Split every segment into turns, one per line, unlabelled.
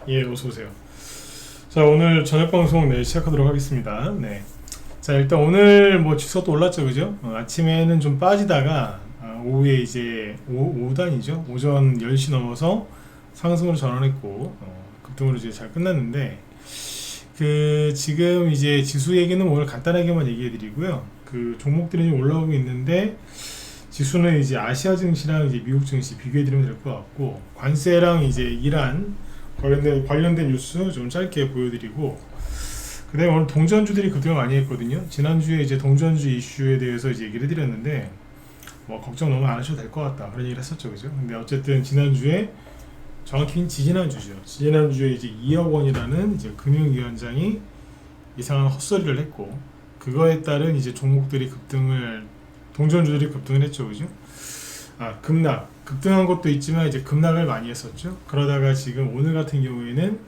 예, 어서 오세요. 자, 오늘 저녁 방송 시작하도록 하겠습니다. 네. 자, 일단 오늘 뭐 지수가 또 올랐죠, 그죠? 아침에는 좀 빠지다가 오후에 이제 오후단이죠. 오전 10시 넘어서 상승으로 전환했고 급등으로 이제 잘 끝났는데 지금 이제 지수 얘기는 오늘 간단하게만 얘기해 드리고요. 종목들이 좀 올라오고 있는데 지수는 이제 아시아 증시랑 이제 미국 증시 비교해 드리면 될 것 같고, 관세랑 이제 이란 관련된 뉴스 좀 짧게 보여드리고, 그 다음에 오늘 동전주들이 급등을 많이 했거든요. 지난주에 이제 동전주 이슈에 대해서 이제 얘기를 해드렸는데, 뭐 걱정 너무 안 하셔도 될 것 같다 그런 얘기를 했었죠, 그죠? 근데 어쨌든 지난주에, 정확히 지지난주죠. 지난주에 이제 2억 원이라는 이제 금융위원장이 이상한 헛소리를 했고, 그거에 따른 이제 종목들이 동전주들이 급등을 했죠, 그죠? 급등한 것도 있지만 이제 급락을 많이 했었죠. 그러다가 지금 오늘 같은 경우에는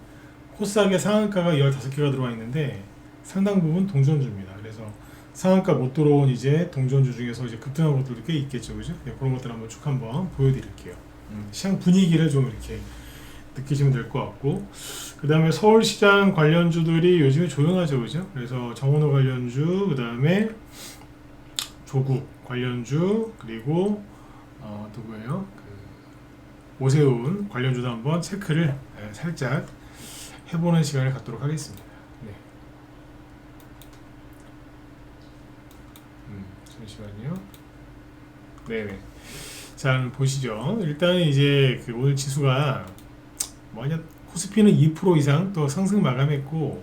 코스닥의 상한가가 15개가 들어와 있는데 상당 부분 동전주입니다. 그래서 상한가 못 들어온 이제 동전주 중에서 이제 급등한 것들도 꽤 있겠죠, 그죠? 네, 그런 것들 한번 쭉 한번 보여드릴게요. 시장 분위기를 좀 이렇게 느끼시면 될 것 같고, 그 다음에 서울시장 관련주들이 요즘에 조용하죠, 그죠? 그래서 정원호 관련주, 그 다음에 조국 관련주, 그리고 누구예요? 오세훈 관련주도 한번 체크를 살짝 해보는 시간을 갖도록 하겠습니다. 네. 잠시만요. 네네. 자, 보시죠. 일단 이제 오늘 지수가 코스피는 2% 이상 또 상승 마감했고,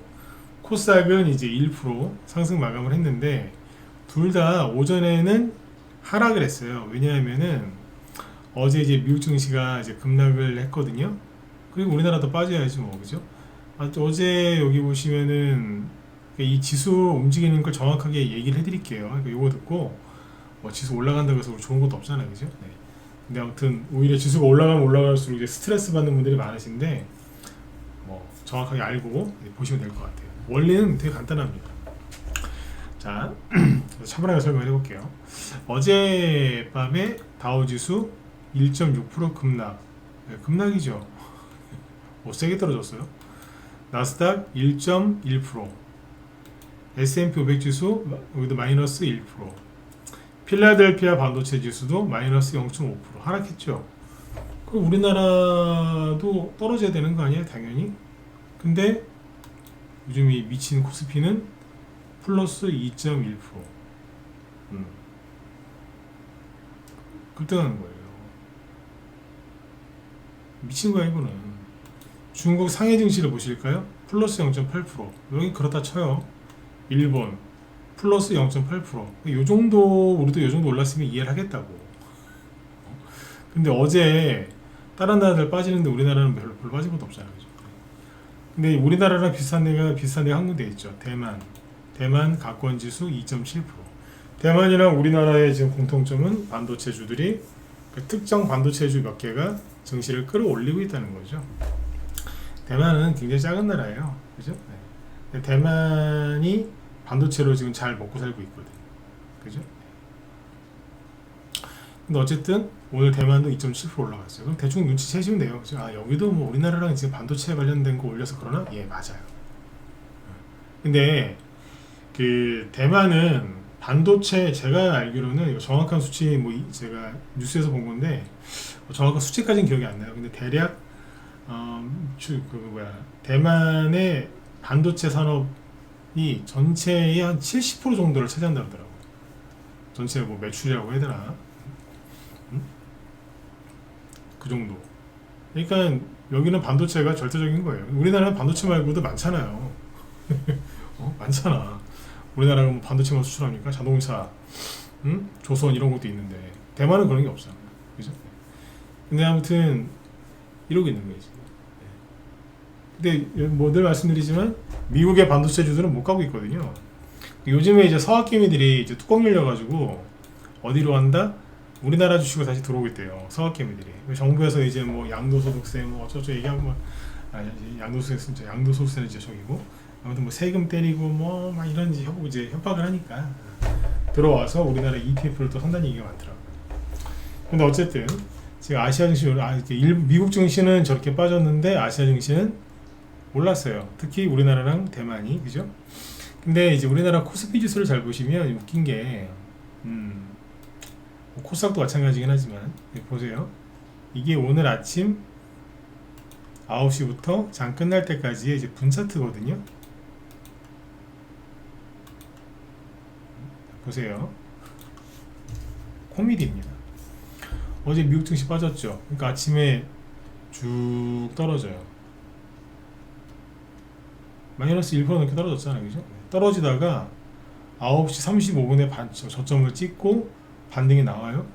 코스닥은 이제 1% 상승 마감을 했는데, 둘 다 오전에는 하락을 했어요. 왜냐하면은 어제 이제 미국 증시가 이제 급락을 했거든요. 그리고 우리나라도 빠져야지 뭐, 그죠? 어제 여기 보시면은 이 지수 움직이는 걸 정확하게 얘기를 해드릴게요. 그러니까 요거 듣고 지수 올라간다고 해서 좋은 것도 없잖아요, 그죠? 네. 근데 아무튼 오히려 지수가 올라가면 올라갈수록 이제 스트레스 받는 분들이 많으신데 정확하게 알고 보시면 될 것 같아요. 원리는 되게 간단합니다. 자, 차분하게 설명을 해볼게요. 어젯밤에 다우지수 1.6% 급락. 급락이죠. 세게 떨어졌어요. 나스닥 1.1%, S&P 500 지수 여기도 마이너스 1%, 필라델피아 반도체 지수도 마이너스 0.5% 하락했죠. 그럼 우리나라도 떨어져야 되는 거 아니에요, 당연히? 근데 요즘 이 미친 코스피는 플러스 2.1%. 급등하는 거예요. 미친 거야, 이거는. 중국 상해 증시를 보실까요? 플러스 0.8%. 여기 그렇다 쳐요. 일본 플러스 0.8%. 요 정도, 우리도 요 정도 올랐으면 이해를 하겠다고. 근데 어제 다른 나라들 빠지는데 우리나라는 별로 빠진 것도 없잖아요, 그죠? 근데 우리나라랑 비슷한 데가 한 군데 있죠. 대만 가권지수 2.7%. 대만이랑 우리나라의 지금 공통점은 반도체주들이 특정 반도체주 몇 개가 증시를 끌어올리고 있다는 거죠. 대만은 굉장히 작은 나라예요, 그죠? 네. 대만이 반도체로 지금 잘 먹고 살고 있거든, 그죠? 근데 어쨌든 오늘 대만도 2.7% 올라갔어요. 그럼 대충 눈치채시면 돼요, 그죠? 여기도 뭐 우리나라랑 지금 반도체 관련된 거 올려서 그러나? 예, 맞아요. 근데 대만은 반도체, 제가 알기로는 이거 정확한 수치 제가 뉴스에서 본 건데 정확한 수치까지는 기억이 안 나요. 근데 대략 대만의 반도체 산업이 전체의 한 70% 정도를 차지한다고 하더라고요. 전체 매출이라고 해야 되나? 그 정도. 그러니까 여기는 반도체가 절대적인 거예요. 우리나라는 반도체 말고도 많잖아요. 많잖아. 우리나라가 뭐 반도체만 수출합니까? 자동차, 조선 이런 것도 있는데 대만은 그런 게 없잖아, 그죠? 근데 아무튼 이러고 있는 거지. 근데 늘 말씀드리지만 미국의 반도체주들은 못 가고 있거든요. 요즘에 이제 서학개미들이 이제 뚜껑 열려가지고 어디로 간다? 우리나라 주식으로 다시 들어오고 있대요, 서학개미들이. 정부에서 이제 양도소득세 어쩌고 얘기하고 양도소득세는 이제 저기고, 아무튼 세금 때리고 막 이런 이제 협박을 하니까 들어와서 우리나라 ETF를 또 산다는 얘기가 많더라고요. 근데 어쨌든 지금 아시아 증시, 미국 증시는 저렇게 빠졌는데 아시아 증시는 올랐어요. 특히 우리나라랑 대만이, 그죠? 근데 이제 우리나라 코스피 지수를 잘 보시면 웃긴 게, 코스닥도 마찬가지긴 하지만, 보세요. 이게 오늘 아침 9시부터 장 끝날 때까지의 이제 분차트거든요. 보세요. 코미디입니다. 어제 미국 증시 빠졌죠. 그러니까 아침에 쭉 떨어져요. 마이너스 1% 넘게 떨어졌잖아요. 그죠? 떨어지다가 9시 35분에 저점을 찍고 반등이 나와요.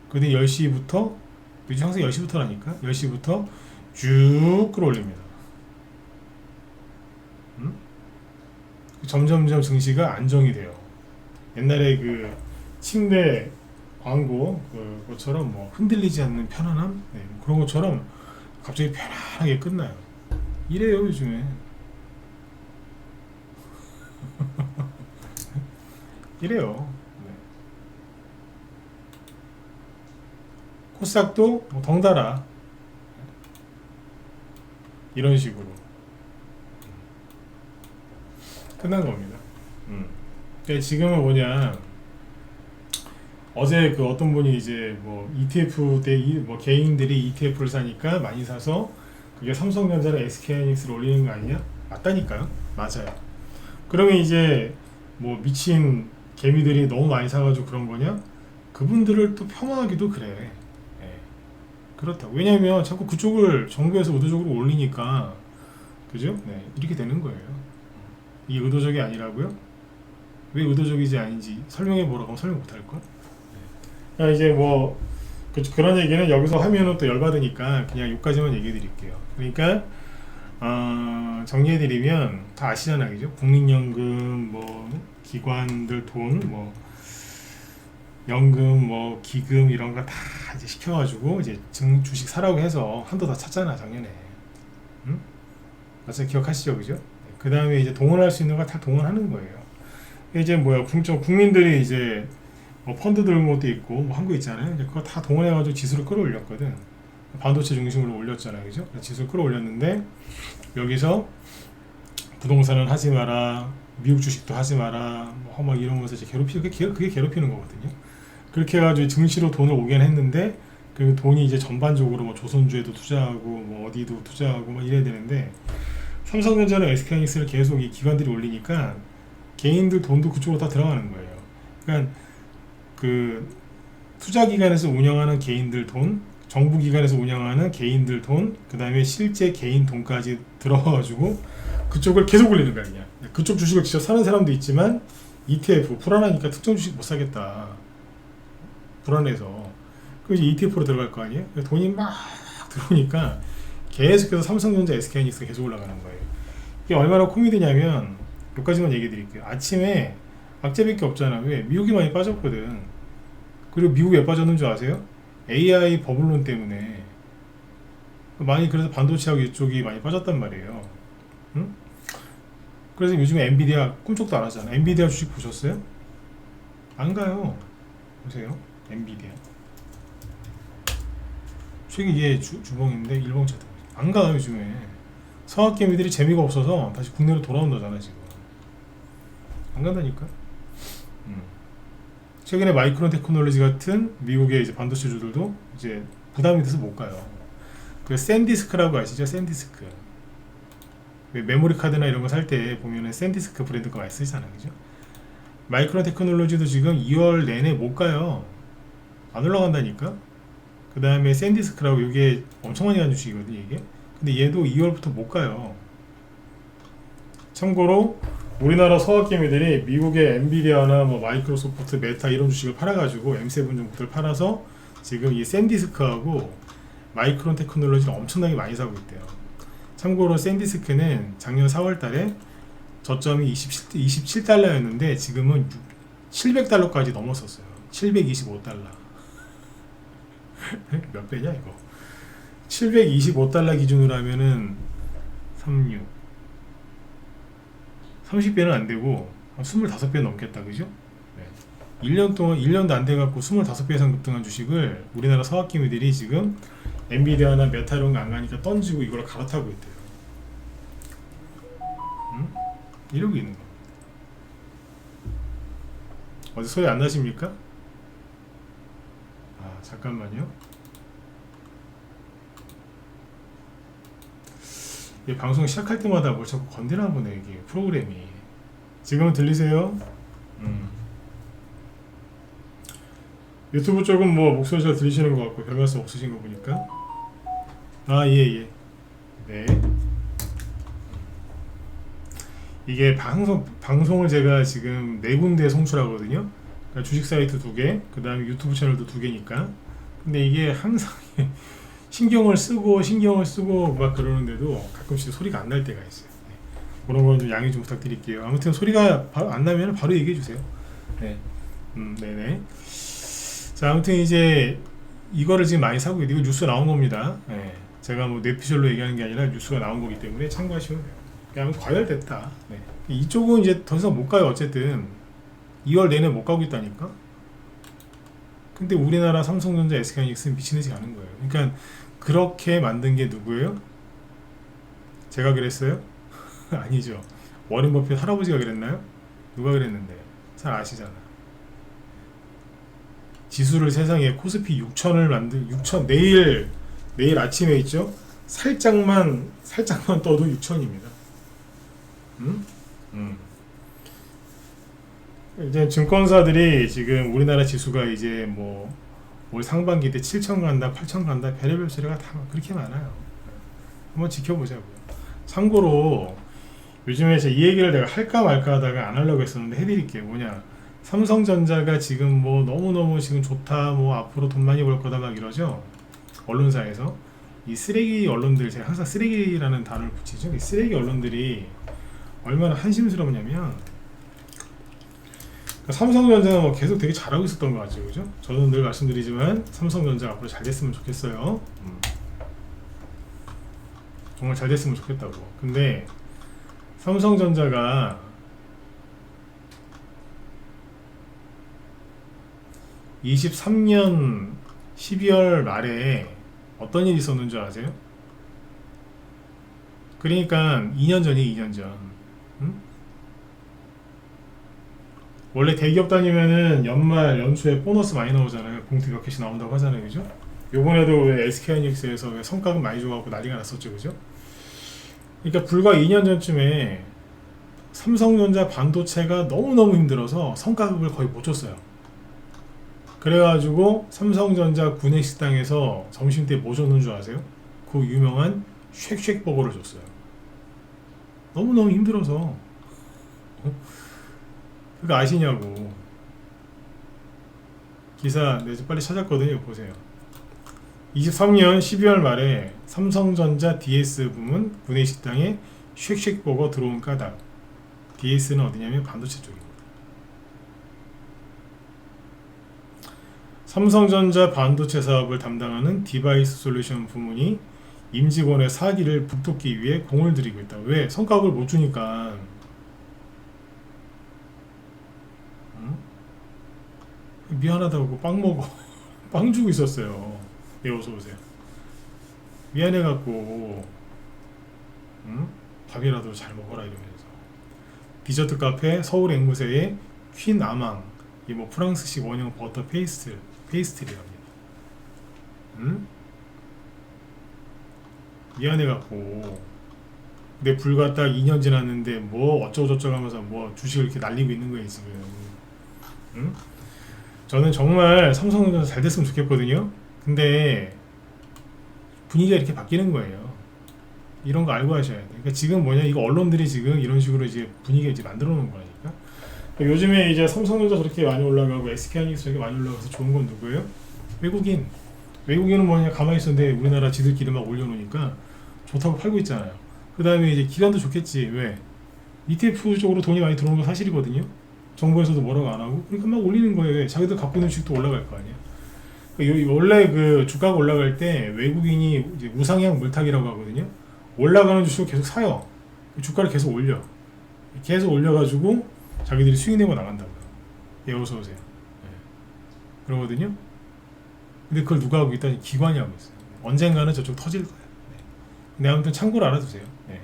근데 10시부터, 요즘 항상 10시부터라니까, 10시부터 쭉 끌어올립니다. 점점점 증시가 안정이 돼요. 옛날에 그 침대 광고 그것처럼 뭐 흔들리지 않는 편안함, 네, 그런 것처럼 갑자기 편안하게 끝나요. 이래요 요즘에. 이래요. 네. 코스닥도 뭐 덩달아 이런 식으로 끝난 겁니다. 그러니까 지금은 뭐냐, 어제 그 어떤 분이 이제 뭐 ETF 때 뭐 개인들이 ETF를 사니까 많이 사서 그게 삼성전자랑 SK하이닉스를 올리는 거 아니냐? 맞다니까요. 맞아요. 그러면 이제 뭐 미친 개미들이 너무 많이 사가지고 그런 거냐? 그분들을 또 폄하하기도 그래. 예. 그렇다고. 왜냐면 자꾸 그쪽을 정부에서 의도적으로 올리니까, 그죠? 네, 이렇게 되는 거예요. 이게 의도적이 아니라고요? 왜 의도적이지 아닌지 설명해 보라고 하면 설명 못 할 걸? 네. 이제 뭐 그런 얘기는 여기서 하면은 또 열받으니까 그냥 여기까지만 얘기해 드릴게요. 그러니까 정리해드리면 다 아시잖아요, 그죠? 국민연금, 뭐 기관들 돈, 뭐 연금, 뭐 기금 이런 거 다 이제 시켜가지고 이제 주식 사라고 해서 한도 다 찼잖아, 작년에. 응? 맞아요, 기억하시죠, 그죠? 그 다음에 이제 동원할 수 있는 거 다 동원하는 거예요. 이제 뭐야, 국민들이 이제 뭐 펀드 들은 것도 있고 뭐 한 거 있잖아요. 이제 그거 다 동원해가지고 지수를 끌어올렸거든. 반도체 중심으로 올렸잖아요, 그죠? 지수를 끌어올렸는데 여기서 부동산은 하지 마라, 미국 주식도 하지 마라, 뭐 이러면서 이제 그게 괴롭히는 거거든요. 그렇게 해가지고 증시로 돈을 오긴 했는데 그 돈이 이제 전반적으로 뭐 조선주에도 투자하고 뭐 어디도 투자하고 뭐 이래야 되는데, 삼성전자나 SK하이닉스를 계속 이 기관들이 올리니까 개인들 돈도 그쪽으로 다 들어가는 거예요. 그러니까 그 투자기관에서 운영하는 개인들 돈, 정부기관에서 운영하는 개인들 돈, 그 다음에 실제 개인 돈까지 들어가가지고 그쪽을 계속 올리는 거 아니냐. 그쪽 주식을 직접 사는 사람도 있지만 ETF 불안하니까 특정 주식 못 사겠다, 불안해서 그래서 ETF로 들어갈 거 아니에요. 돈이 막 들어오니까 계속해서 삼성전자, SK하이닉스가 계속 올라가는 거예요. 이게 얼마나 코미디냐면 여기까지만 얘기 드릴게요. 아침에 악재밖에 없잖아. 왜? 미국이 많이 빠졌거든. 그리고 미국이 왜 빠졌는 줄 아세요? AI 버블론 때문에 많이, 그래서 반도체하고 이쪽이 많이 빠졌단 말이에요. 응? 그래서 요즘에 엔비디아 꿈쩍도 안 하잖아. 엔비디아 주식 보셨어요? 안 가요. 보세요, 엔비디아 최근 이게 주봉인데 일봉 차트 안 가요. 요즘에 서학개미들이 재미가 없어서 다시 국내로 돌아온다잖아 지금. 안 간다니까. 최근에 마이크론 테크놀로지 같은 미국의 이제 반도체주들도 이제 부담이 돼서 못 가요. 그 샌디스크라고 아시죠? 샌디스크. 메모리 카드나 이런 거 살 때 보면은 샌디스크 브랜드 거 많이 쓰잖아요, 그죠? 마이크론 테크놀로지도 지금 2월 내내 못 가요. 안 올라간다니까. 그 다음에 샌디스크라고, 이게 엄청 많이 간 주식이거든요, 이게. 근데 얘도 2월부터 못 가요. 참고로 우리나라 서학개미들이 미국의 엔비디아나 뭐 마이크로소프트, 메타 이런 주식을 팔아가지고 M7 종목들 팔아서 지금 이 샌디스크하고 마이크론 테크놀로지를 엄청나게 많이 사고 있대요. 참고로 샌디스크는 작년 4월달에 저점이 27달러였는데 지금은 700달러까지 넘었었어요. 725달러. 몇 배냐 이거? 725달러 기준으로 하면은 30배는 안 되고 25배 넘겠다, 그죠? 네. 1년 동안, 1년도 안 돼갖고 25배 이상 급등한 주식을 우리나라 서학개미들이 지금 엔비디아나 메타 이런 거 안 가니까 던지고 이걸 갈아타고 있대요. 이러고 있는 겁니다. 어디 소리 안 나십니까? 아, 잠깐만요. 이 방송 시작할 때마다 뭘 자꾸 건드나 보네, 이게 프로그램이. 지금은 들리세요? 유튜브 쪽은 뭐 목소리 잘 들리시는 것 같고 별 말씀 없으신 거 보니까. 아, 예. 네. 이게 방송을 제가 지금 4군데 송출하거든요. 그러니까 주식 사이트 2개, 그 다음에 유튜브 채널도 2개니까. 근데 이게 항상 신경을 쓰고 막 그러는데도 가끔씩 소리가 안 날 때가 있어요. 네. 그런 건 좀 양해 좀 부탁드릴게요. 아무튼 소리가 안 나면 바로 얘기해 주세요. 네. 네네. 자, 아무튼 이제 이거를 지금 많이 사고 있고, 이거 뉴스 나온 겁니다. 네. 제가 뭐 뇌피셜로 얘기하는 게 아니라 뉴스가 나온 거기 때문에 참고하시면 돼요. 그냥 과열됐다. 네. 이쪽은 이제 더 이상 못 가요. 어쨌든 2월 내내 못 가고 있다니까. 근데 우리나라 삼성전자, SK하이닉스는 미친 듯이 가는 거예요. 그러니까 그렇게 만든 게 누구예요? 제가 그랬어요? 아니죠. 워렌 버핏 할아버지가 그랬나요? 누가 그랬는데? 잘 아시잖아. 지수를 세상에 코스피 6천 내일 아침에 있죠? 살짝만 떠도 6천입니다. 이제 증권사들이 지금 우리나라 지수가 이제 뭐 올 상반기 때 7천 간다, 8천 간다, 별의별 소리가 다 그렇게 많아요. 한번 지켜보자고요. 참고로 요즘에 이 얘기를 내가 할까 말까 하다가 안 하려고 했었는데 해드릴게요. 뭐냐, 삼성전자가 지금 뭐 너무너무 지금 좋다, 뭐 앞으로 돈 많이 벌 거다 막 이러죠. 언론사에서 이 쓰레기 언론들, 제가 항상 쓰레기라는 단어를 붙이죠. 이 쓰레기 언론들이 얼마나 한심스럽냐면, 삼성전자는 뭐 계속 되게 잘하고 있었던 것 같죠, 그죠? 저는 늘 말씀드리지만 삼성전자 앞으로 잘 됐으면 좋겠어요. 정말 잘 됐으면 좋겠다고. 근데 삼성전자가 23년 12월 말에 어떤 일이 있었는 줄 아세요? 그러니까 2년 전이 2년 전. 원래 대기업 다니면은 연초에 보너스 많이 나오잖아요. 봉투 몇 개씩 나온다고 하잖아요, 그죠? 요번에도 왜 SK하이닉스에서 왜 성과급 많이 줘갖고 난리가 났었죠, 그죠? 그러니까 불과 2년 전쯤에 삼성전자 반도체가 너무너무 힘들어서 성과급을 거의 못 줬어요. 그래가지고 삼성전자 구내식당에서 점심때 뭐 줬는 줄 아세요? 그 유명한 쉑쉑버거를 줬어요. 너무너무 힘들어서. 그거 아시냐고. 기사 내가 빨리 찾았거든요. 보세요. 23년 12월 말에 삼성전자 DS 부문 구내식당에 쉑쉑버거 들어온 까닭. DS는 어디냐면 반도체 쪽입니다. 삼성전자 반도체 사업을 담당하는 디바이스 솔루션 부문이 임직원의 사기를 북돋기 위해 공을 들이고 있다. 왜? 성과급을 못 주니까. 미안하다고 빵 먹어. 빵 주고 있었어요. 네, 어서 오세요. 미안해갖고 밥이라도 잘 먹어라 이러면서. 디저트 카페 서울 앵무새의 퀸 아망, 이 뭐 프랑스식 원형 버터 페이스트리랍니다. 미안해갖고. 근데 불과 딱 2년 지났는데 뭐 어쩌고저쩌고 하면서 뭐 주식을 이렇게 날리고 있는 거예요 지금. 저는 정말 삼성전자 잘 됐으면 좋겠거든요. 근데 분위기가 이렇게 바뀌는 거예요. 이런 거 알고 하셔야 돼요. 그러니까 지금 뭐냐, 이거 언론들이 지금 이런 식으로 이제 분위기를 이제 만들어 놓은 거니까. 그러니까 요즘에 이제 삼성전자 저렇게 많이 올라가고 SK하이닉스 저렇게 많이 올라가서 좋은 건 누구예요? 외국인은 뭐냐, 가만히 있었는데 우리나라 지들끼리 막 올려놓으니까 좋다고 팔고 있잖아요. 그 다음에 이제 기관도 좋겠지. 왜? ETF 쪽으로 돈이 많이 들어오는 건 사실이거든요. 정부에서도 뭐라고 안 하고, 그러니까 막 올리는 거예요. 자기들 갖고 있는 주식도 올라갈 거 아니야. 그러니까 원래 그 주가가 올라갈 때 외국인이 이제 우상향 물타기라고 하거든요. 올라가는 주식을 계속 사요. 주가를 계속 올려. 계속 올려가지고 자기들이 수익 내고 나간다고요. 예, 어서 오세요. 네. 그러거든요. 근데 그걸 누가 하고 있다니? 기관이 하고 있어요. 언젠가는 저쪽 터질 거예요. 네. 근데 아무튼 참고로 알아두세요. 네.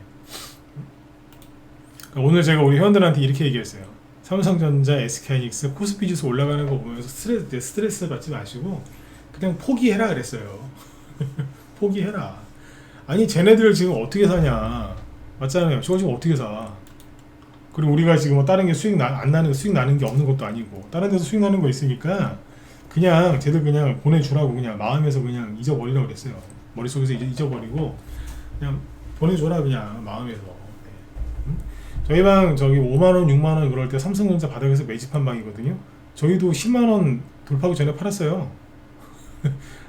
오늘 제가 우리 회원들한테 이렇게 얘기했어요. 삼성전자, SK하이닉스, 코스피 지수 올라가는 거 보면서 스트레스 받지 마시고 그냥 포기해라 그랬어요. 포기해라. 아니 쟤네들 지금 어떻게 사냐. 맞잖아요. 저거 지금 어떻게 사. 그리고 우리가 지금 뭐 다른 게 안 나는 수익 나는 게 없는 것도 아니고 다른 데서 수익 나는 거 있으니까 그냥 쟤들 그냥 보내주라고 그냥 마음에서 그냥 잊어버리라고 그랬어요. 머릿속에서 잊어버리고 그냥 보내줘라 그냥 마음에서. 네. 응? 저희 방 저기 5만원 6만원 그럴 때 삼성전자 바닥에서 매집한 방이거든요. 저희도 10만원 돌파하기 전에 팔았어요.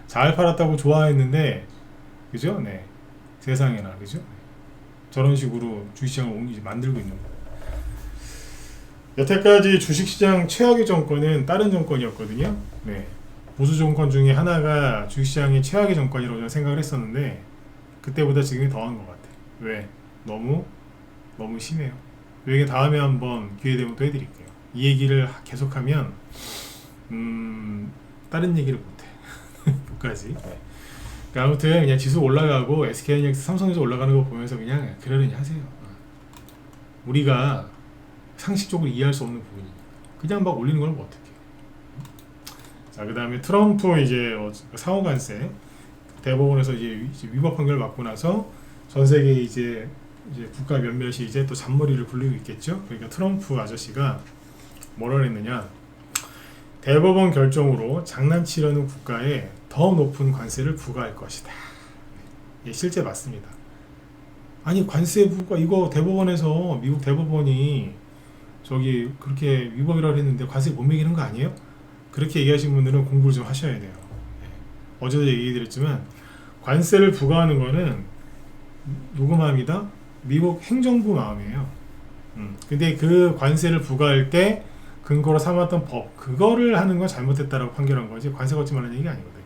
잘 팔았다고 좋아했는데 그죠? 네. 세상에나 그죠? 저런 식으로 주식시장을 만들고 있는 거예요. 여태까지 주식시장 최악의 정권은 다른 정권이었거든요. 네. 보수 정권 중에 하나가 주식시장이 최악의 정권이라고 저는 생각을 했었는데 그때보다 지금이 더한 것 같아요. 왜? 너무 심해요. 이게 다음에 한번 기회 되면 또 해드릴게요. 이 얘기를 계속하면 다른 얘기를 못해. 여기까지. 네. 그러니까 아무튼 그냥 지수 올라가고 SK하이닉스, 삼성전자 올라가는 거 보면서 그냥 그러려니 하세요. 우리가 상식적으로 이해할 수 없는 부분이니까 그냥 막 올리는 걸 뭐 어떡해. 자, 그 다음에 트럼프 이제 상호관세 대법원에서 이제 위법 판결을 받고 나서 전 세계 이제 국가 몇몇이 이제 또 잔머리를 굴리고 있겠죠. 그러니까 트럼프 아저씨가 뭐라 그랬느냐. 대법원 결정으로 장난치려는 국가에 더 높은 관세를 부과할 것이다. 예, 실제 맞습니다. 아니 관세 부과 이거 대법원에서 미국 대법원이 저기 그렇게 위법이라고 했는데 관세 못 매기는 거 아니에요? 그렇게 얘기하시는 분들은 공부를 좀 하셔야 돼요. 네. 어제도 얘기드렸지만 관세를 부과하는 거는 누구 마음이다? 미국 행정부 마음이에요. 근데 그 관세를 부과할 때 근거로 삼았던 법 그거를 하는 건 잘못됐다라고 판결한 거지 관세 걷지 말라는 얘기가 아니거든.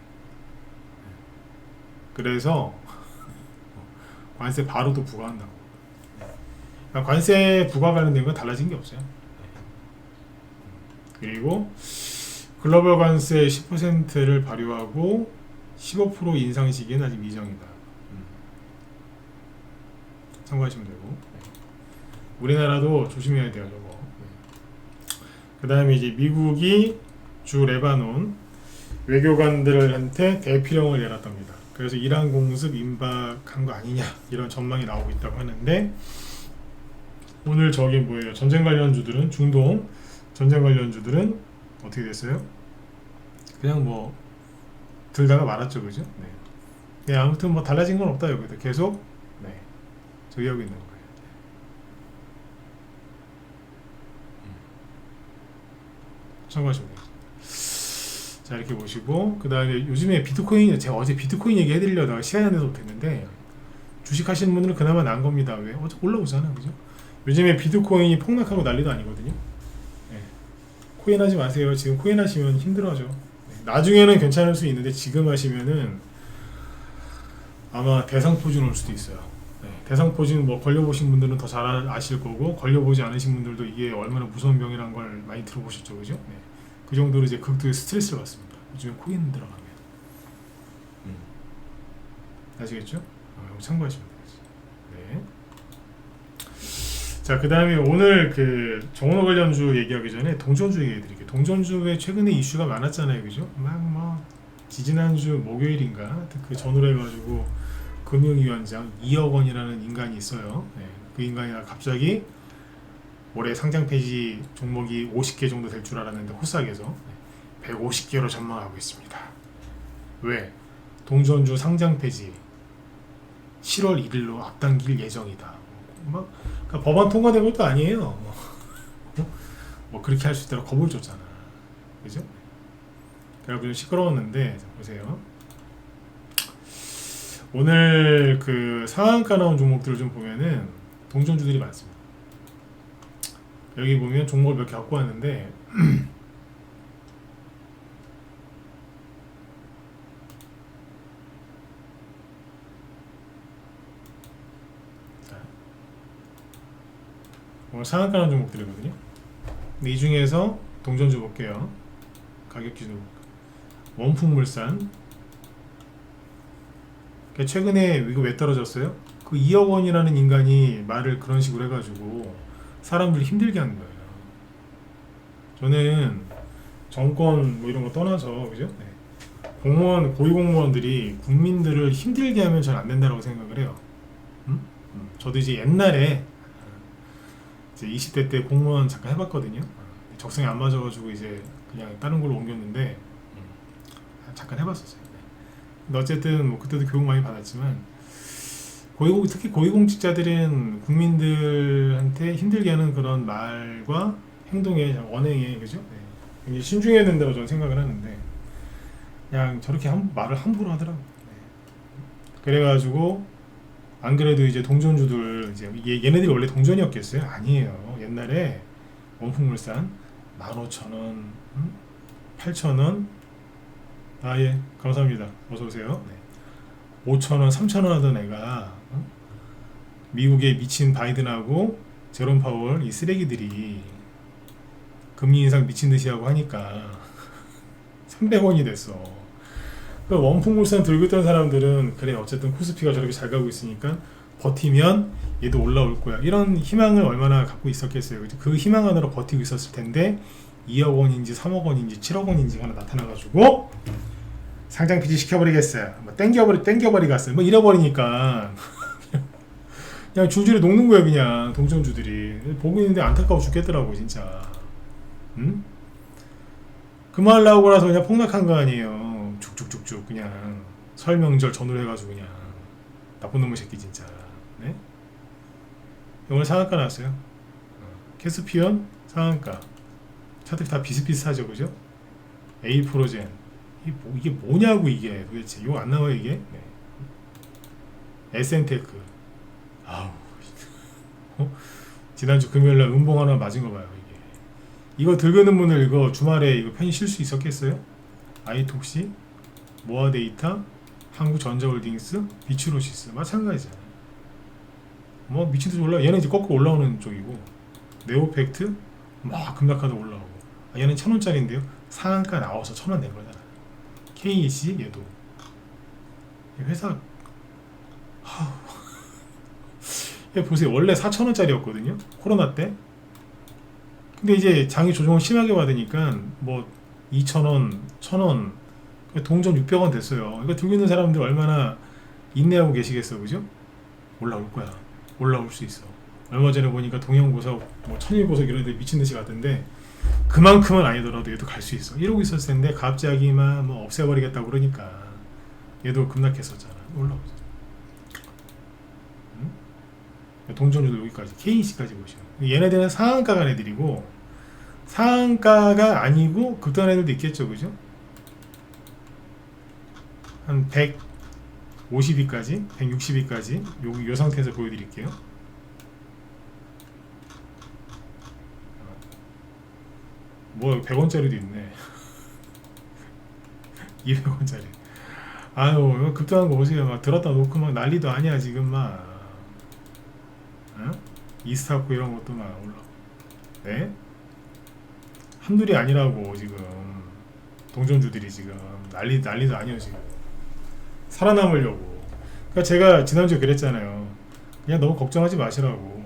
그래서 관세 바로 또 부과한다고. 그러니까 관세 부과 관련된 건 달라진 게 없어요. 그리고 글로벌 관세 10%를 발효하고 15% 인상 시기는 아직 미정이다. 참고하시면 되고. 우리나라도 조심해야 돼요, 저거. 그 다음에 이제 미국이 주 레바논 외교관들한테 대피령을 내놨답니다. 그래서 이란 공습 임박한 거 아니냐 이런 전망이 나오고 있다고 하는데 오늘 저기 뭐예요? 전쟁 관련주들은 중동 전쟁 관련주들은 어떻게 됐어요? 그냥 뭐 들다가 말았죠, 그죠? 네. 네, 아무튼 뭐 달라진 건 없다 여기도 계속 네 저기 하고 있는 거예요. 참고하시면 돼요. 자 이렇게 보시고 그 다음에 요즘에 비트코인 제가 어제 비트코인 얘기 해드리려다가 시간이 안 돼서 못했는데 주식 하시는 분들은 그나마 나은 겁니다. 왜? 어제 올라오잖아, 그죠? 요즘에 비트코인이 폭락하고 난리도 아니거든요. 네. 코인 하지 마세요. 지금 코인 하시면 힘들어져. 네. 나중에는 괜찮을 수 있는데 지금 하시면은 아마 대상포진 올 수도 있어요. 네. 대상포진 뭐 걸려보신 분들은 더 잘 아실 거고 걸려보지 않으신 분들도 이게 얼마나 무서운 병이란 걸 많이 들어보셨죠, 그죠? 네. 그 정도로 이제 극도의 스트레스를 받습니다. 요즘에 코인 들어가면. 아시겠죠? 참고하시면 되겠습니다. 네. 자, 그 다음에 오늘 그 정원호 관련주 얘기하기 전에 동전주 얘기해 드릴게요. 동전주에 최근에 이슈가 많았잖아요, 그죠? 막 뭐 지지난주 목요일인가 그 전후로 해가지고 금융위원장 2억 원이라는 인간이 있어요. 네. 그 인간이 갑자기 올해 상장 폐지 종목이 50개 정도 될 줄 알았는데 호스닥에서 150개로 전망하고 있습니다. 왜? 동전주 상장 폐지 7월 1일로 앞당길 예정이다. 막 그러니까 법안 통과된 것도 아니에요. 뭐 그렇게 할 수 있다고 겁을 줬잖아. 그죠? 그래서 좀 시끄러웠는데 보세요. 오늘 그 상한가 나온 종목들을 좀 보면은 동전주들이 많습니다. 여기 보면 종목을 몇 개 갖고 왔는데 오늘 상한가 나온 종목들이거든요. 근데 이 중에서 동전주 볼게요. 가격 기준으로 원풍물산 최근에 이거 왜 떨어졌어요? 그 2억 원이라는 인간이 말을 그런 식으로 해가지고 사람들을 힘들게 하는 거예요. 저는 정권 뭐 이런 거 떠나서 그죠? 네. 공무원 고위공무원들이 국민들을 힘들게 하면 전 안 된다고 생각을 해요. 저도 이제 옛날에 이제 20대 때 공무원 잠깐 해봤거든요. 적성에 안 맞아가지고 이제 그냥 다른 걸로 옮겼는데 잠깐 해봤었어요. 근데 어쨌든 뭐 그때도 교육 많이 받았지만 특히 고위공직자들은 국민들한테 힘들게 하는 그런 말과 행동에 언행에 그죠? 네. 굉장히 신중해야 된다고 저는 생각을 하는데 그냥 저렇게 말을 함부로 하더라고요. 네. 그래가지고 안 그래도 이제 동전주들 이제 얘네들이 원래 동전이었겠어요? 아니에요. 옛날에 원풍물산 15,000원, 8,000원, 아 예 감사합니다. 어서 오세요. 네. 5,000원, 3,000원 하던 애가 미국의 미친 바이든하고 제롬 파월 이 쓰레기들이 금리 인상 미친 듯이 하고 하니까 300원이 됐어. 그 원풍물산 들고 있던 사람들은 그래 어쨌든 코스피가 저렇게 잘 가고 있으니까 버티면 얘도 올라올 거야 이런 희망을 얼마나 갖고 있었겠어요. 그 희망 하나로 버티고 있었을 텐데 2억 원인지 3억 원인지 7억 원인지 하나 나타나가지고 상장 폐지 시켜버리겠어요. 뭐 땡겨버리겠어요. 뭐 잃어버리니까 그냥 줄줄이 녹는 거야 그냥 동전주들이. 보고 있는데 안타까워 죽겠더라고 진짜. 응? 그 말 나오고 나서 그냥 폭락한 거 아니에요. 쭉쭉쭉쭉 그냥 설 명절 전후로 해가지고 그냥 나쁜 놈의 새끼 진짜. 네? 오늘 상한가 나왔어요. 캐스피언 상한가. 차들이 다 비슷비슷하죠, 그죠? A 프로젠 이게 뭐냐고 이게 도대체 이거 안 나와요 이게? 네. SN테크 아우 지난주 금요일날 음봉 하나 맞은 거 봐요 이게. 이거 들고 있는 분들 이거 주말에 이거 편히 쉴 수 있었겠어요? 아이톡시, 모아데이터, 한국전자홀딩스, 비츠로시스 마찬가지잖아요. 뭐 미친듯이 올라. 얘는 이제 거꾸로 올라오는 쪽이고 네오팩트 막 급락하다 올라오고 얘는 1,000원짜리인데요 상한가 나와서 1,000원 낸 거잖아. KEC 얘도 회사 얘 보세요. 원래 4,000원짜리였거든요 코로나 때. 근데 이제 장이 조정을 심하게 받으니까 뭐 2,000원, 1,000원, 동전 600원 됐어요. 이거 들고 있는 사람들 얼마나 인내하고 계시겠어, 그죠? 올라올 거야. 올라올 수 있어. 얼마 전에 보니까 동영보석, 뭐 천일보석 이런 데 미친 듯이 갔던데 그만큼은 아니더라도 얘도 갈 수 있어. 이러고 있었을 텐데 갑자기 막 뭐 없애버리겠다고 그러니까 얘도 급락했었잖아. 올라오죠. 응? 동전주도 여기까지 KEC까지 보시면 얘네들은 상한가 간 애들이고 상한가가 아니고 급등한 애들도 있겠죠, 그죠? 한 150위까지, 160위까지 요 상태에서 보여드릴게요. 뭐 100원짜리도 있네. 200원짜리. 아유 급등한 거 보세요. 막 들었다 놓고 막 난리도 아니야 지금 막. 어? 이스타코 이런 것도 막 올라. 네? 한둘이 아니라고 지금 동전주들이 지금 난리도 아니에요 지금. 살아남으려고. 그러니까 제가 지난주에 그랬잖아요. 그냥 너무 걱정하지 마시라고.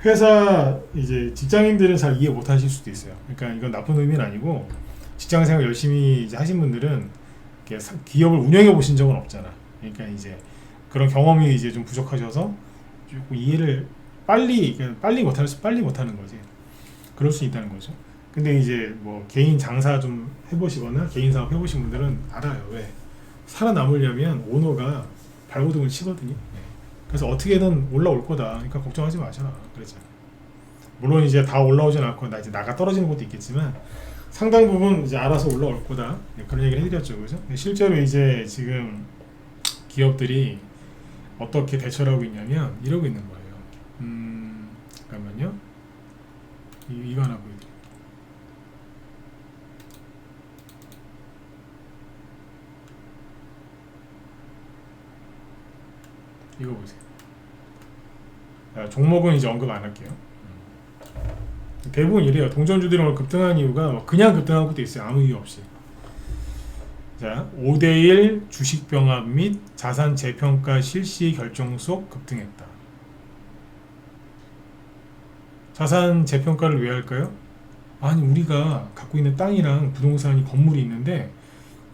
회사 이제 직장인들은 잘 이해 못 하실 수도 있어요. 그러니까 이건 나쁜 의미는 아니고 직장생활 열심히 이제 하신 분들은 기업을 운영해 보신 적은 없잖아. 그러니까 이제 그런 경험이 이제 좀 부족하셔서 조금 이해를 빨리 못하는 거지. 그럴 수 있다는 거죠. 근데 이제 뭐 개인 장사 좀 해보시거나 개인 사업 해보신 분들은 알아요. 왜? 살아남으려면 오너가 발버둥을 치거든요. 그래서 어떻게든 올라올 거다. 그러니까 걱정하지 마셔라. 그랬잖아. 물론 이제 다 올라오진 않고 이제 나가 떨어지는 것도 있겠지만 상당 부분 이제 알아서 올라올 거다. 그런 얘기를 해드렸죠, 그죠? 실제로 이제 지금 기업들이 어떻게 대처를 하고 있냐면 이러고 있는 거예요. 잠깐만요. 이거 하나 보여드릴게요. 이거 보세요. 종목은 이제 언급 안 할게요. 대부분 이래요. 동전주들이 오늘 급등한 이유가 그냥 급등한 것도 있어요. 아무 이유 없이. 자, 5대1 주식병합 및 자산 재평가 실시 결정 속 급등했다. 자산 재평가를 왜 할까요? 아니 우리가 갖고 있는 땅이랑 부동산이 건물이 있는데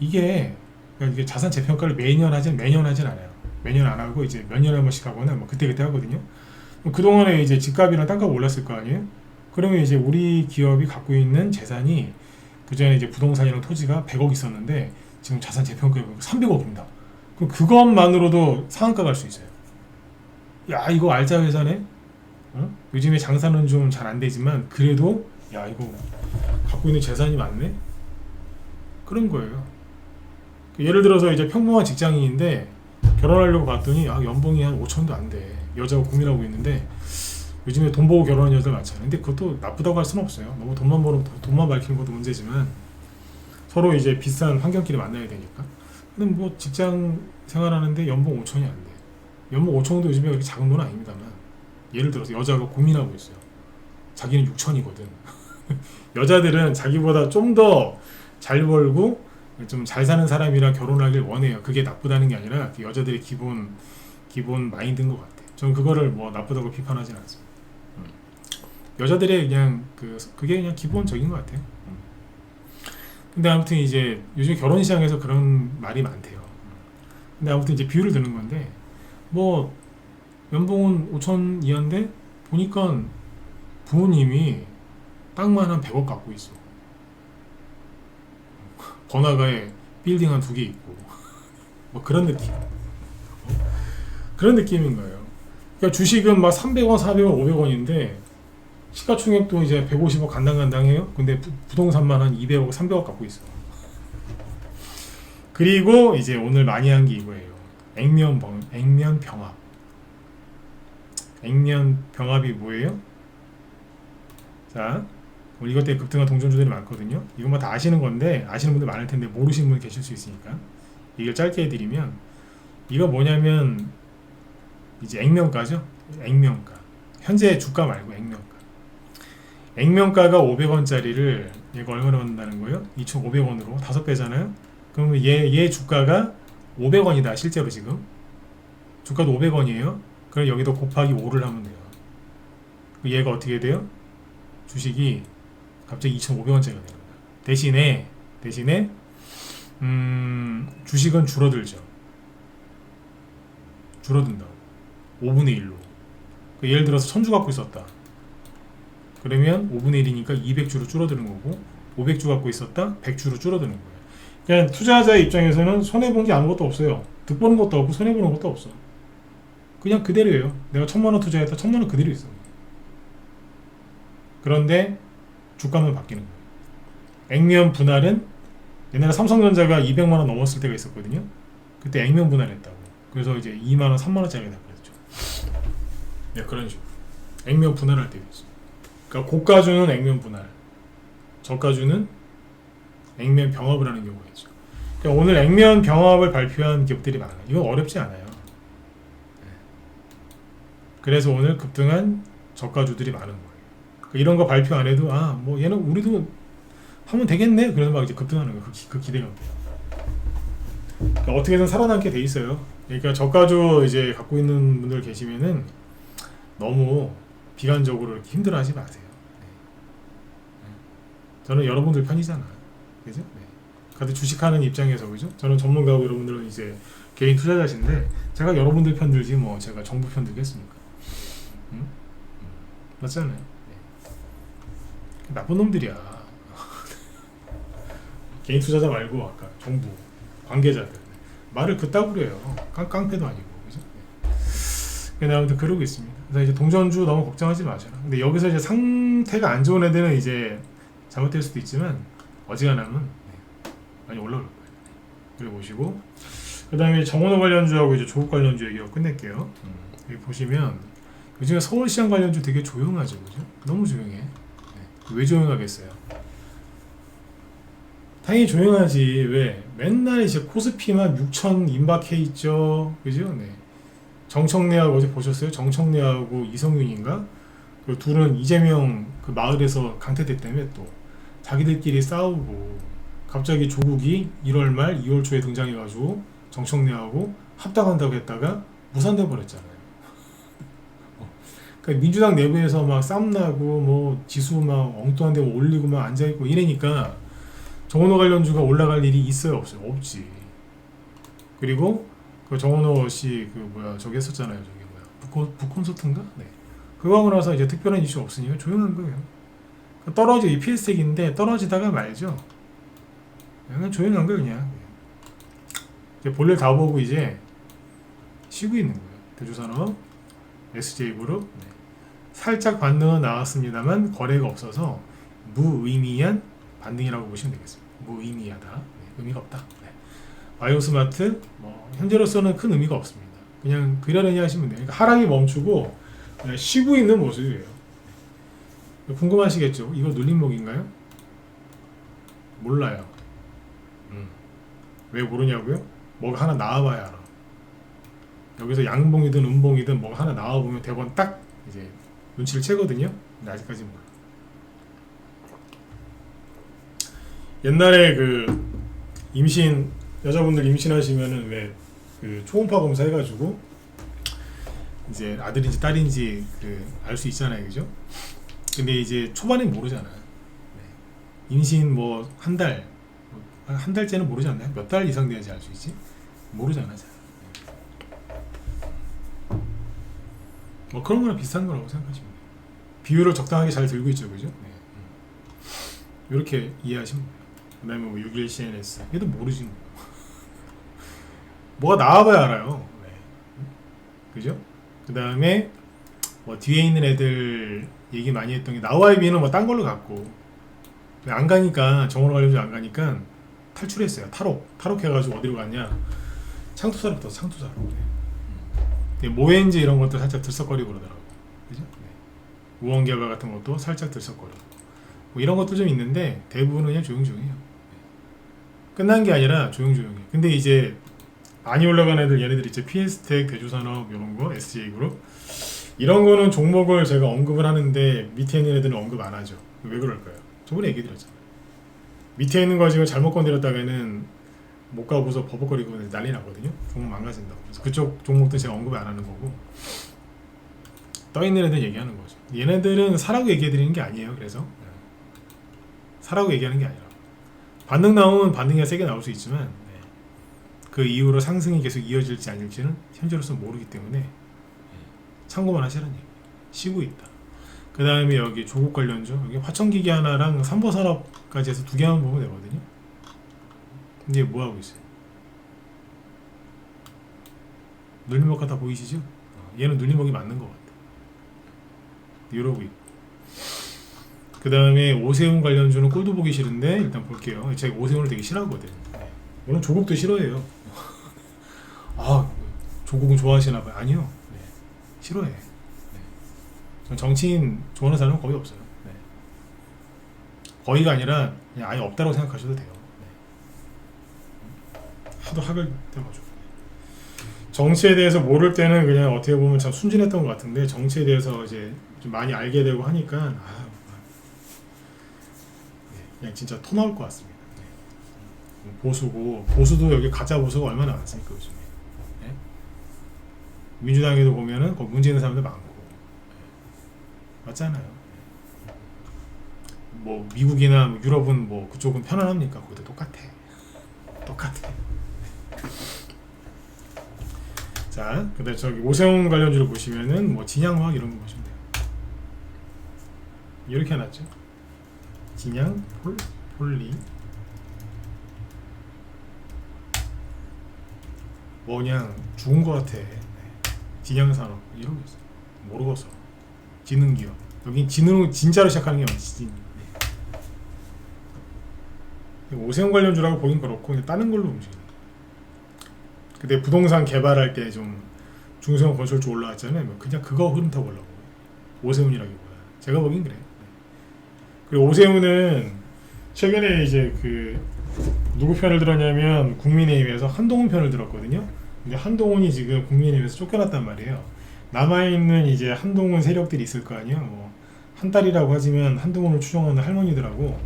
이게 그러니까 이게 자산 재평가를 매년 하진 않아요. 매년 안 하고 이제 몇 년에 한 번씩 하거나 뭐 그때 하거든요. 그동안에 이제 집값이랑 땅값 올랐을 거 아니에요? 그러면 이제 우리 기업이 갖고 있는 재산이 그전에 이제 부동산이랑 토지가 100억 있었는데 지금 자산 재평가에 300억입니다. 그럼 그것만으로도 상한가 갈 수 있어요. 야 이거 알짜 회사네? 어? 요즘에 장사는 좀 잘 안 되지만 그래도 야 이거 갖고 있는 재산이 많네? 그런 거예요. 예를 들어서 이제 평범한 직장인인데 결혼하려고 봤더니 아 연봉이 한 5천도 안 돼. 여자가 고민하고 있는데 요즘에 돈 보고 결혼하는 여자 많잖아요. 근데 그것도 나쁘다고 할 수는 없어요. 너무 돈만 벌고 돈만 밝히는 것도 문제지만 서로 이제 비싼 환경끼리 만나야 되니까. 근데 뭐 직장 생활하는데 연봉 5천이 안 돼. 연봉 5천도 요즘에 그렇게 작은 돈 아닙니다만 예를 들어서 여자가 고민하고 있어요. 자기는 6천이거든. 여자들은 자기보다 좀 더 잘 벌고 좀 잘 사는 사람이랑 결혼하길 원해요. 그게 나쁘다는 게 아니라 여자들의 기본 마인드인 것 같아요. 저는 그거를 뭐 나쁘다고 비판하진 않습니다. 여자들의 그냥 그게 그냥 기본적인 것 같아요. 근데 아무튼 이제 요즘 결혼 시장에서 그런 말이 많대요. 근데 아무튼 이제 비유를 드는 건데 뭐 연봉은 5천 이하인데 보니까 부모님이 땅만 한 100억 갖고 있어. 번화가에 빌딩 한 2개 있고 뭐 그런 느낌. 그런 느낌인 거예요. 그러니까 주식은 막 300원, 400원, 500원인데 시가총액도 이제 150억 간당간당해요. 근데 부동산만 한 200억, 300억 갖고 있어. 그리고 이제 오늘 많이 한 게 이거예요. 액면병합. 액면병합이 뭐예요? 자, 이것 때문에 급등한 동전주들이 많거든요. 이것만 다 아시는 건데 아시는 분들 많을 텐데 모르시는 분 계실 수 있으니까 이걸 짧게 해드리면 이거 뭐냐면 이제 액면가죠. 액면가. 현재 주가 말고 액면가. 액면가가 500원짜리를 얘가 얼마나 받는다는 거예요? 2,500원으로 5배잖아요. 그러면 얘 주가가 500원이다 실제로 지금. 주가도 500원이에요. 그럼 여기도 곱하기 5를 하면 돼요. 얘가 어떻게 돼요? 주식이 갑자기 2,500원짜리가 되는 거예요. 대신에 주식은 줄어들죠. 줄어든다고. 5분의 1로. 예를 들어서 1000주 갖고 있었다. 그러면 5분의 1이니까 200주로 줄어드는 거고 500주 갖고 있었다. 100주로 줄어드는 거예요. 그냥 투자자의 입장에서는 손해본 게 아무것도 없어요. 득보는 것도 없고 손해보는 것도 없어. 그냥 그대로예요. 내가 1000만원 투자했다. 1000만원 그대로 있어. 그런데 주가만 바뀌는 거예요. 액면 분할은 옛날에 삼성전자가 200만원 넘었을 때가 있었거든요. 그때 액면 분할했다고. 그래서 이제 2만원, 3만원짜리가 다 그랬죠. 네, 그런 식으로. 액면 분할할 때가 있어. 그러니까 고가주는 액면 분할, 저가주는 액면 병합을 하는 경우가 있죠. 그러니까 오늘 액면 병합을 발표한 기업들이 많아요. 이건 어렵지 않아요. 그래서 오늘 급등한 저가주들이 많은 거예요. 그러니까 이런 거 발표 안 해도 뭐 얘는 우리도 하면 되겠네. 그래서 막 이제 급등하는 거예요. 그 기대감. 그러니까 어떻게든 살아남게 돼 있어요. 그러니까 저가주 이제 갖고 있는 분들 계시면은 너무 비관적으로 이렇게 힘들어하지 마세요. 저는 여러분들 편이잖아. 그죠? 네. 다들 주식하는 입장에서 그죠? 저는 전문가고 여러분들은 이제 개인 투자자신데 제가 여러분들 편 들지 뭐 제가 정부 편 들겠습니까? 맞잖아요. 네. 나쁜 놈들이야. 개인 투자자 말고 아까 정부 관계자들 말을 그따구로 해요. 깡패도 아니고 그죠? 네. 아무튼 그러고 있습니다. 그래서 이제 동전주 너무 걱정하지 마셔라. 근데 여기서 이제 상태가 안 좋은 애들은 이제 잘못될 수도 있지만 어지간하면 많이 올라올 거예요. 그래 보시고 그 다음에 정원호 관련주하고 이제 조국 관련주 얘기하고 끝낼게요. 여기 보시면 요즘에 서울시장 관련주 되게 조용하죠, 그죠? 너무 조용해. 네. 왜 조용하겠어요? 당연히 조용하지. 왜? 맨날 이제 코스피만 6천 임박해 있죠, 그죠? 네. 정청래하고 어제 보셨어요? 정청래하고 이성윤인가? 그 둘은 이재명 그 마을에서 강퇴됐다며 또 자기들끼리 싸우고 갑자기 조국이 1월 말 2월 초에 등장해가지고 정청래하고 합당한다고 했다가 무산돼 버렸잖아요. 그러니까 민주당 내부에서 막 싸움 나고 뭐 지수 막 엉뚱한 데 올리고 막 앉아 있고 이러니까 정원호 관련주가 올라갈 일이 있어요, 없어요? 없지. 그리고 그 정원호 씨 그 뭐야 저기 했었잖아요, 저기 뭐야 북콘서트인가? 네. 그거 하고 나서 이제 특별한 이슈 없으니까 조용한 거예요. 떨어지 EPS색인데 떨어지다가 말죠. 그냥 조용한 거예요, 그냥. 이제 볼일 다 보고 이제 쉬고 있는 거예요. 대주산업, SJ그룹. 네. 살짝 반등은 나왔습니다만 거래가 없어서 무의미한 반등이라고 보시면 되겠습니다. 무의미하다. 네, 의미가 없다. 네. 바이오스마트 뭐 현재로서는 큰 의미가 없습니다. 그냥 그러려니 하시면 돼요. 그러니까 하락이 멈추고 그냥 쉬고 있는 모습이에요. 궁금하시겠죠? 이거 눌림목인가요? 몰라요. 왜 모르냐고요? 뭐가 하나 나와봐야 알아. 여기서 양봉이든 음봉이든 뭐가 하나 나와보면 대본 딱 이제 눈치를 채거든요. 근데 아직까지 몰라. 옛날에 그 임신 여자분들 임신하시면은 왜 그 초음파 검사 해가지고 이제 아들인지 딸인지 그 알 수 있잖아요, 그죠? 근데 이제 초반엔 모르잖아요. 네. 임신 뭐 한 달째는 모르지 않나요? 몇 달 이상 돼야지 알 수 있지? 모르잖아, 잘. 뭐 그런 거랑 비슷한 거라고 생각하시면 돼요. 비율을 적당하게 잘 들고 있죠, 그죠? 네. 이렇게 이해하시면 돼요. 그 다음에 뭐 61CNS 얘도 모르지 뭐. 뭐가 나와봐야 알아요. 네. 그죠? 그 다음에 뭐 뒤에 있는 애들 얘기 많이 했던 게 나와이비는 뭐 딴 걸로 갔고 안 가니까 정원호 관련주 안 가니까 탈출했어요. 탈옥 해가지고 어디로 갔냐? 창투사로 붙었어. 창투사로. 네. 모엔지 이런 것도 살짝 들썩거리고 그러더라고. 그죠? 네. 우원결과 같은 것도 살짝 들썩거리고 뭐 이런 것도 좀 있는데 대부분은 그냥 조용조용해요. 끝난 게 아니라 조용조용해. 근데 이제 많이 올라간 애들 얘네들 있죠. PS텍, 대주산업 이런 거, SJ그룹 이런 거는 종목을 제가 언급을 하는데 밑에 있는 애들은 언급 안 하죠. 왜 그럴까요? 저번에 얘기 드렸잖아요. 밑에 있는 거 지금 잘못 건드렸다가는 못 가고서 버벅거리고 난리 나거든요. 종목 망가진다고. 그래서 그쪽 종목도 제가 언급을 안 하는 거고 떠 있는 애들 얘기하는 거죠. 얘네들은 사라고 얘기해 드리는 게 아니에요. 그래서 사라고 얘기하는 게 아니라 반등 나오면 반등이 세게 나올 수 있지만 그 이후로 상승이 계속 이어질지 아닐지는 현재로서는 모르기 때문에 참고만 하시라는 얘기. 쉬고 있다. 그 다음에 여기 조국 관련주 여기 화천기기 하나랑 삼보산업까지 해서 두 개만 보면 되거든요. 근데 뭐 하고 있어요? 눌림목 같아 보이시죠? 얘는 눌림목이 맞는 것 같아. 이러고 있고. 그 다음에 오세훈 관련주는 꼴도 보기 싫은데 일단 볼게요. 제가 오세훈을 되게 싫어하거든. 물론 조국도 싫어해요. 아, 조국은 좋아하시나봐요. 아니요. 네. 싫어해. 네. 전 정치인 좋아하는 사람은 거의 없어요. 네. 거의가 아니라 그냥 아예 없다고 생각하셔도 돼요. 네. 하도 학을 때가지고. 정치에 대해서 모를 때는 그냥 어떻게 보면 참 순진했던 것 같은데 정치에 대해서 이제 좀 많이 알게 되고 하니까 네. 그냥 진짜 토 나올 것 같습니다. 네. 보수도 여기 가짜 보수가 얼마나 많습니까 요즘에. 네? 민주당에도 보면은 거기 문제 있는 사람들 많고 맞잖아요. 뭐 미국이나 유럽은 뭐 그쪽은 편안합니까? 거기도 똑같아. 자, 그다음 저기 오세훈 관련주를 보시면은 뭐 진양화학 이런 거 보시면 돼요. 이렇게 해놨죠. 진양, 폴리 뭐 그냥 죽은 거 같아. 진양산업 이러고 있어. 모르겠어. 지능기업. 여긴 지능 진짜로 시작하는 게 맞지. 오세훈 관련주라고 보긴 그렇고 그냥 다른 걸로 움직이는. 근데 부동산 개발할 때 좀 중소형 건설주 올라왔잖아요. 그냥 그거 흐름 타고 올라오고 오세훈이라기보다 제가 보긴 그래. 그리고 오세훈은 최근에 이제 그 누구 편을 들었냐면 국민의힘에서 한동훈 편을 들었거든요. 근데 한동훈이 지금 국민의힘에서 쫓겨났단 말이에요. 남아있는 이제 한동훈 세력들이 있을 거 아니에요. 뭐 한 딸이라고 하지만 한동훈을 추종하는 할머니들하고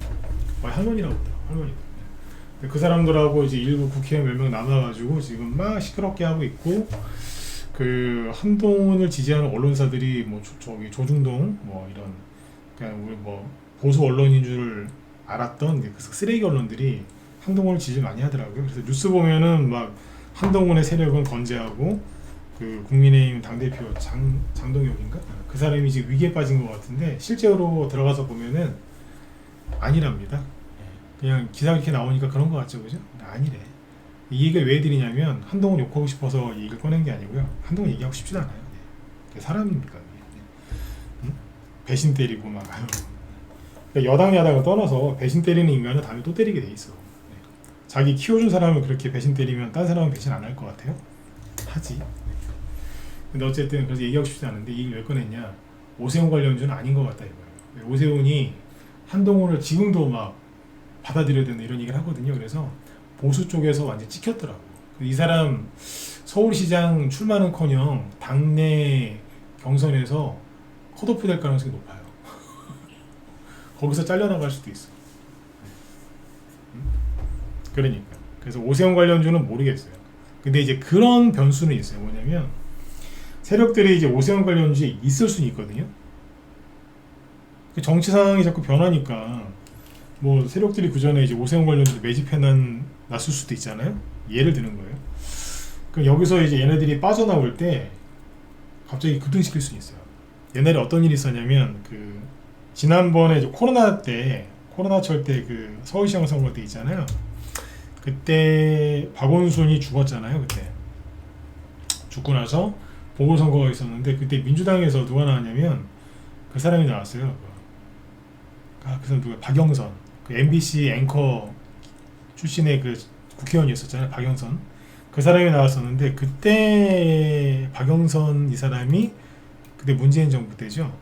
할머니라고 하더라고. 할머니들. 그 사람들하고 이제 일부 국회의원 몇 명 남아가지고 지금 막 시끄럽게 하고 있고 그 한동훈을 지지하는 언론사들이 뭐 저기 조중동 뭐 이런 그냥 우리 뭐 보수 언론인 줄 알았던 그 쓰레기 언론들이 한동훈을 지지 많이 하더라고요. 그래서 뉴스 보면은 막 한동훈의 세력은 건재하고 그 국민의힘 당대표 장동혁인가? 그 사람이 지금 위기에 빠진 것 같은데 실제로 들어가서 보면은 아니랍니다. 그냥 기사가 이렇게 나오니까 그런 것 같죠, 그죠? 아니래. 이 얘기를 왜 해드리냐면 한동훈 욕하고 싶어서 이 얘기를 꺼낸 게 아니고요. 한동훈 얘기하고 싶지도 않아요. 그게 사람입니까? 응? 배신 때리고 막 아유. 그러니까 여당 야당을 떠나서 배신 때리는 인간은 다음에 또 때리게 돼 있어. 자기 키워준 사람을 그렇게 배신 때리면 딴 사람은 배신 안 할 것 같아요? 하지. 근데 어쨌든 그래서 얘기하고 싶지 않은데 이 얘기를 왜 꺼냈냐? 오세훈 관련주는 아닌 것 같다 이거예요. 오세훈이 한동훈을 지금도 막 받아들여야 되는 이런 얘기를 하거든요. 그래서 보수 쪽에서 완전 찍혔더라고. 이 사람 서울시장 출마는커녕 당내 경선에서 컷오프 될 가능성이 높아요. 거기서 잘려나갈 수도 있어. 그러니까 그래서 오세훈 관련주는 모르겠어요. 근데 이제 그런 변수는 있어요. 뭐냐면 세력들이 이제 오세훈 관련주에 있을 수는 있거든요. 정치 상황이 자꾸 변하니까 뭐 세력들이 그 전에 이제 오세훈 관련주 매집해놨을 수도 있잖아요. 예를 드는 거예요. 그럼 여기서 이제 얘네들이 빠져나올 때 갑자기 급등시킬 수 있어요. 옛날에 어떤 일이 있었냐면 그 지난번에 이제 코로나철 때 그 서울시장 선거 때 있잖아요. 그때 박원순이 죽었잖아요. 그때 죽고 나서 보궐선거가 있었는데 그때 민주당에서 누가 나왔냐면 그 사람이 나왔어요. 그 사람 누가 박영선 그 MBC 앵커 출신의 그 국회의원이었었잖아요. 박영선 그 사람이 나왔었는데 그때 박영선 이 사람이 그때 문재인 정부 때죠.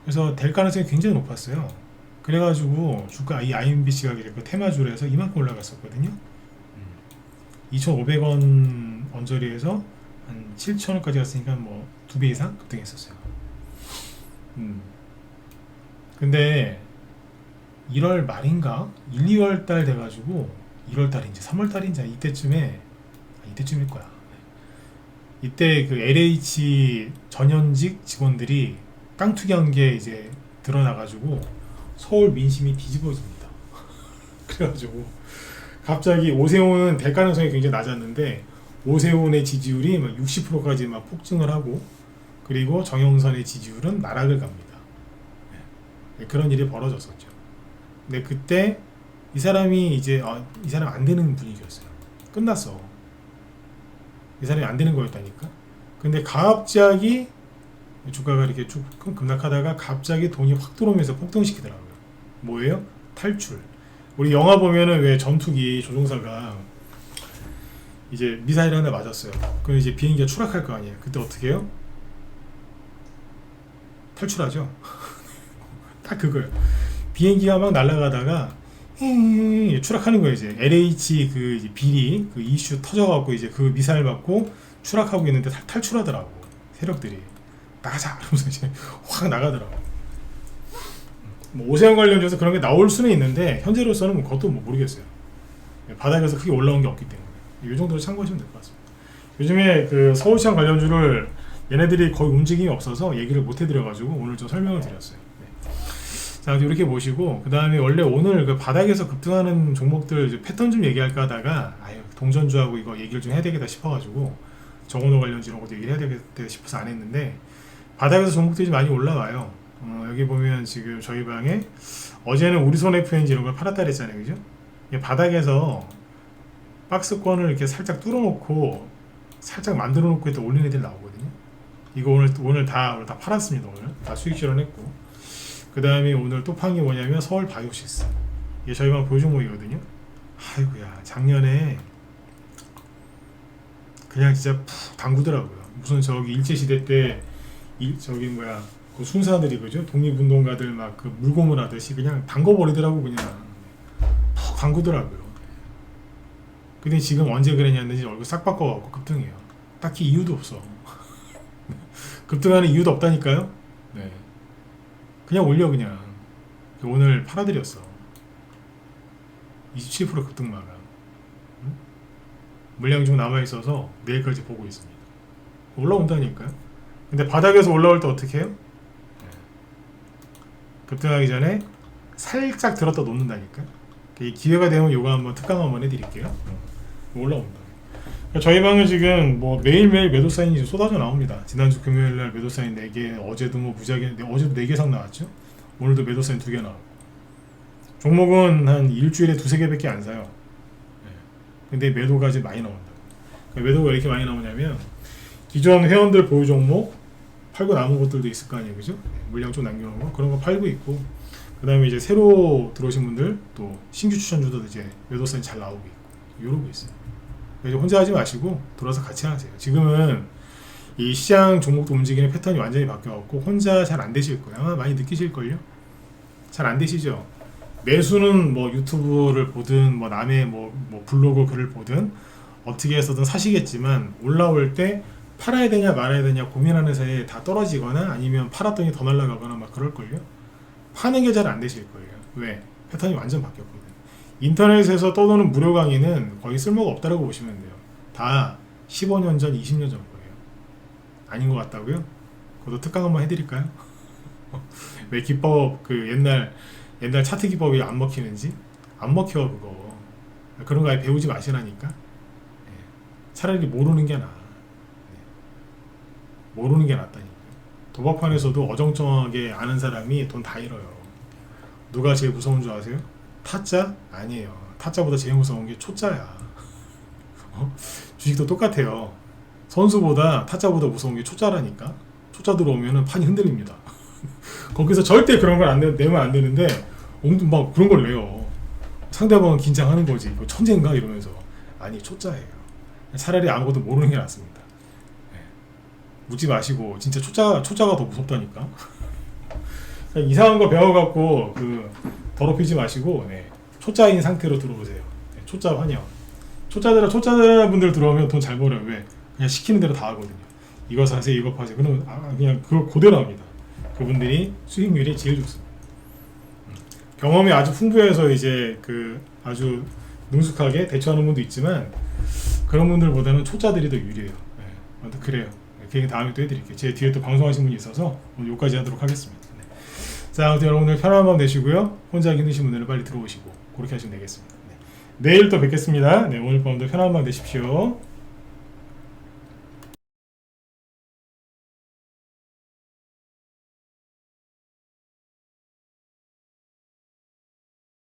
그래서 될 가능성이 굉장히 높았어요. 그래가지고 주가 이 IMBC가 그 테마주로 해서 이만큼 올라갔었거든요. 2,500원 언저리에서 한 7,000원까지 갔으니까 뭐 2배 이상 급등했었어요. 근데 1월 말인가 1, 2월 달 돼가지고 1월 달인지 3월 달인지 이때쯤일 거야. 이때 그 LH 전현직 직원들이 깡투기한 게 이제 드러나가지고 서울 민심이 뒤집어집니다. 그래가지고 갑자기 오세훈은 될 가능성이 굉장히 낮았는데 오세훈의 지지율이 막 60%까지 막 폭증을 하고 그리고 정영선의 지지율은 나락을 갑니다. 네, 그런 일이 벌어졌었죠. 근데 그때 이 사람이 이제 이 사람 안 되는 분위기였어요. 끝났어. 이 사람이 안 되는 거였다니까. 근데 갑자기 주가가 이렇게 쭉 급락하다가 갑자기 돈이 확 들어오면서 폭등시키더라고요. 뭐예요? 탈출. 우리 영화 보면은 왜 전투기 조종사가 이제 미사일 하나 맞았어요. 그럼 이제 비행기가 추락할 거 아니에요. 그때 어떻게 해요? 탈출하죠. 딱 그거예요. 비행기가 막 날아가다가 추락하는 거예요. 이제 LH 그 이제 비리 그 이슈 터져갖고 이제 그 미사일 맞고 추락하고 있는데 탈출하더라고. 세력들이 나가자 그러면서 이제 확 나가더라고. 뭐 오세훈 관련해서 그런 게 나올 수는 있는데 현재로서는 뭐 그것도 뭐 모르겠어요. 바닥에서 크게 올라온 게 없기 때문에 이 정도로 참고하시면 될 것 같습니다. 요즘에 그 서울시장 관련주를 얘네들이 거의 움직임이 없어서 얘기를 못 해드려가지고 오늘 좀 설명을 드렸어요. 네. 자, 이렇게 보시고 그 다음에 원래 오늘 그 바닥에서 급등하는 종목들 패턴 좀 얘기할까 하다가 동전주하고 이거 얘기를 좀 해야 되겠다 싶어가지고 정원호 관련주 이런 것도 얘기를 해야 되겠다 싶어서 안 했는데 바닥에서 종목들이 많이 올라와요. 여기 보면 지금 저희 방에 어제는 우리손 FNG 이런 걸 팔았다 그랬잖아요. 그죠? 바닥에서 박스권을 이렇게 살짝 뚫어놓고 살짝 만들어 놓고 또 올린 애들 나오거든요. 이거 오늘 다 팔았습니다. 오늘 다 수익 실현했고 그 다음에 오늘 또 판 게 뭐냐면 서울 바이오시스. 이게 저희 방 보유 종목이거든요. 아이고야 작년에 그냥 진짜 푹 담그더라고요. 무슨 저기 일제시대 때 그 순사들이 그죠? 독립운동가들 막 그 물고문 하듯이 그냥 담궈버리더라고. 그냥 푹 담그더라고요. 근데 지금 언제 그랬냐는지 얼굴 싹 바꿔갖고 급등해요. 딱히 이유도 없어. 급등하는 이유도 없다니까요. 네. 그냥 올려 그냥. 오늘 팔아드렸어. 27% 급등 마감. 물량 좀 남아있어서 내일까지 보고 있습니다. 올라온다니까요. 근데 바닥에서 올라올 때 어떻게 해요? 급등하기 전에 살짝 들었다 놓는다니까요. 이 기회가 되면 요거 한번 특강 한번 해드릴게요. 올라온다. 그러니까 저희 방은 지금 뭐 매일매일 매도 사인이 쏟아져 나옵니다. 지난주 금요일날 매도 사인 4개, 어제도 뭐 무지하게, 어제도 4개 이상 나왔죠. 오늘도 매도 사인 2개 나오고. 종목은 한 일주일에 2-3개밖에 안 사요. 근데 매도가 이제 많이 나온다. 그러니까 매도가 왜 이렇게 많이 나오냐면 기존 회원들 보유 종목 팔고 남은 것들도 있을 거 아니에요, 그죠? 물량 좀 남겨놓은 거 그런 거 팔고 있고, 그 다음에 이제 새로 들어오신 분들 또 신규 추천주도 이제 매도 사인 잘 나오고 있고 이러고 있어요. 이제 혼자 하지 마시고 돌아서 같이 하세요. 지금은 이 시장 종목도 움직이는 패턴이 완전히 바뀌어갖고 혼자 잘 안 되실 거예요. 아마 많이 느끼실걸요? 잘 안 되시죠? 매수는 뭐 유튜브를 보든 뭐 남의 뭐 블로그 글을 보든 어떻게 해서든 사시겠지만 올라올 때 팔아야 되냐 말아야 되냐 고민하는 사이에 다 떨어지거나 아니면 팔았더니 더 날아가거나 막 그럴걸요? 파는 게 잘 안 되실 거예요. 왜? 패턴이 완전 바뀌었거든. 인터넷에서 떠도는 무료 강의는 거의 쓸모가 없다고 보시면 돼요. 다 15년 전, 20년 전 거예요. 아닌 것 같다고요? 그것도 특강 한번 해드릴까요? 왜 기법 그 옛날 차트 기법이 안 먹히는지? 안 먹혀 그거. 그런 거 아예 배우지 마시라니까. 차라리 모르는 게 나아. 모르는 게 낫다니까. 도박판에서도 어정쩡하게 아는 사람이 돈 다 잃어요. 누가 제일 무서운 줄 아세요? 타짜? 아니에요. 타짜보다 제일 무서운 게 초짜야. 주식도 똑같아요. 선수보다 타짜보다 무서운 게 초짜라니까. 초짜 들어오면은 판이 흔들립니다. 거기서 절대 그런 걸 내면 안 되는데 막 그런 걸 내요. 상대방은 긴장하는 거지. 이거 천재인가 이러면서. 아니 초짜예요. 차라리 아무것도 모르는 게 낫습니다. 묻지 마시고 진짜 초짜가 더 무섭다니까. 이상한 거 배워갖고 더럽히지 마시고 초짜인 상태로 들어오세요. 초짜 환영. 초짜들 분들 들어오면 돈 잘 벌어요. 왜? 그냥 시키는 대로 다 하거든요. 이거 사세요, 이거 파세요. 그러면 그냥 그거 그대로 합니다. 그분들이 수익률이 제일 좋습니다. 경험이 아주 풍부해서 이제 아주 능숙하게 대처하는 분도 있지만 그런 분들보다는 초짜들이 더 유리해요. 아무튼 그래요. 이렇게 다음에 또 해드릴게요. 제 뒤에 또 방송하신 분이 있어서 오늘 여기까지 하도록 하겠습니다. 자, 아무튼 여러분들 편안한 밤 되시고요. 혼자 하기 힘드신 분들은 빨리 들어오시고 그렇게 하시면 되겠습니다. 내일 또 뵙겠습니다. 오늘 밤도 편안한 밤 되십시오.